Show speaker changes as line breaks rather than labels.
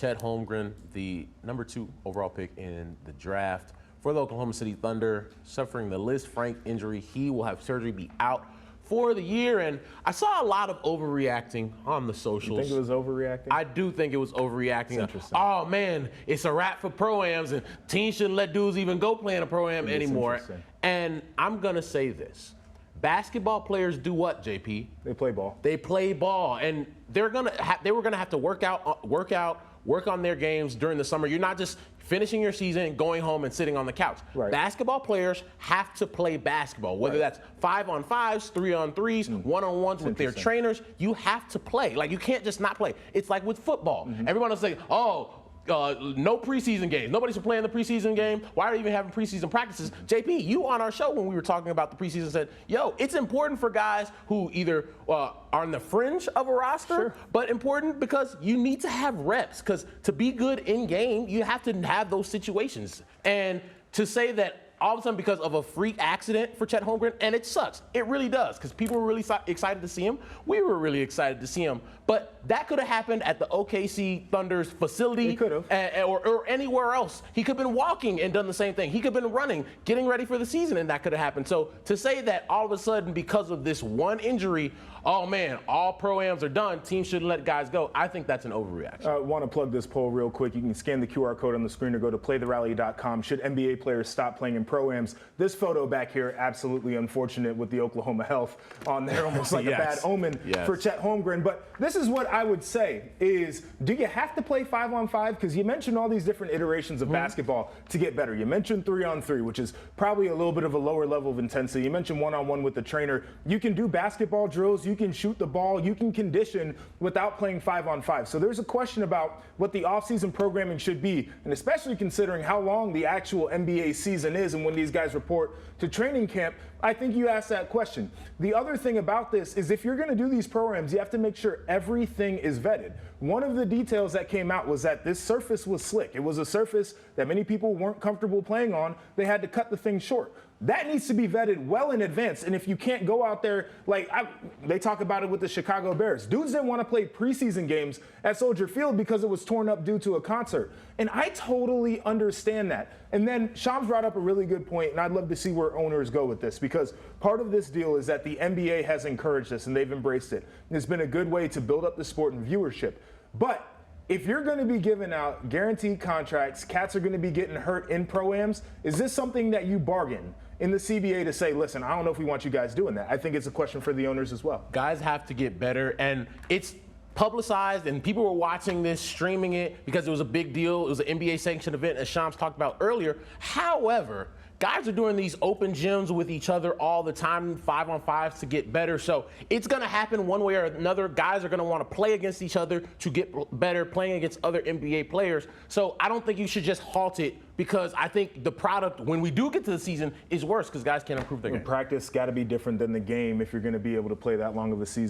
Chet Holmgren, the #2 overall pick in the draft for the Oklahoma City Thunder, suffering the Liz Frank injury. He will have surgery, be out for the year. And I saw a lot of overreacting on the socials.
You think it was overreacting?
I do think it was overreacting.
That's interesting.
Oh, man, it's a wrap for Pro-Ams, and teams shouldn't let dudes even go play in a Pro-Am anymore. And I'm going to say this. Basketball players do what, JP?
They play ball.
They play ball, and they were gonna have to work on their games during the summer. You're not just finishing your season, going home, and sitting on the couch.
Right.
Basketball players have to play basketball, whether that's 5-on-5s, 3-on-3s, 1-on-1s with their trainers. You have to play. Like, you can't just not play. It's like with football. Everyone will say, oh, no preseason games. Nobody's playing the preseason game. Why are they even having preseason practices? JP, you on our show when we were talking about the preseason said, yo, it's important for guys who either are on the fringe of a roster, but important because you need to have reps. Because to be good in game, you have to have those situations. And to say that all of a sudden because of a freak accident for Chet Holmgren, and it sucks. It really does, because people were really excited to see him. We were really excited to see him. But that could have happened at the OKC Thunder's facility.
It could have.
Or anywhere else. He could have been walking and done the same thing. He could have been running, getting ready for the season, and that could have happened. So to say that all of a sudden because of this one injury, oh man, all Pro-Ams are done, teams shouldn't let guys go, I think that's an overreaction.
I want to plug this poll real quick. You can scan the QR code on the screen or go to playtherally.com. Should NBA players stop playing in Pro-Ams? This photo back here, absolutely unfortunate with the Oklahoma Health on there, almost like a bad omen for Chet Holmgren. But this is what I would say is, do you have to play 5-on-5? Because you mentioned all these different iterations of basketball to get better. You mentioned 3-on-3, which is probably a little bit of a lower level of intensity. You mentioned 1-on-1 with the trainer. You can do basketball drills. You can shoot the ball. You can condition without playing 5-on-5. So there's a question about what the offseason programming should be, and especially considering how long the actual NBA season is and when these guys report to training camp. I think you asked that question. The other thing about this is if you're going to do these Pro-Ams, you have to make sure everything is vetted. One of the details that came out was that this surface was slick. It was a surface that many people weren't comfortable playing on. They had to cut the thing short. That needs to be vetted well in advance. And if you can't go out there, they talk about it with the Chicago Bears. Dudes didn't want to play preseason games at Soldier Field because it was torn up due to a concert. And I totally understand that. And then Shams brought up a really good point, and I'd love to see where owners go with this, because part of this deal is that the NBA has encouraged this and they've embraced it. And it's been a good way to build up the sport and viewership. But if you're going to be giving out guaranteed contracts, cats are going to be getting hurt in Pro-Ams, is this something that you bargain in the CBA to say, listen, I don't know if we want you guys doing that? I think it's a question for the owners as well.
Guys have to get better, and it's publicized, and people were watching this, streaming it, because it was a big deal. It was an NBA sanctioned event, as Shams talked about earlier. However, guys are doing these open gyms with each other all the time, 5-on-5s to get better. So it's going to happen one way or another. Guys are going to want to play against each other to get better, playing against other NBA players. So I don't think you should just halt it, because I think the product, when we do get to the season, is worse because guys can't improve their game.
Practice got to be different than the game if you're going to be able to play that long of a season.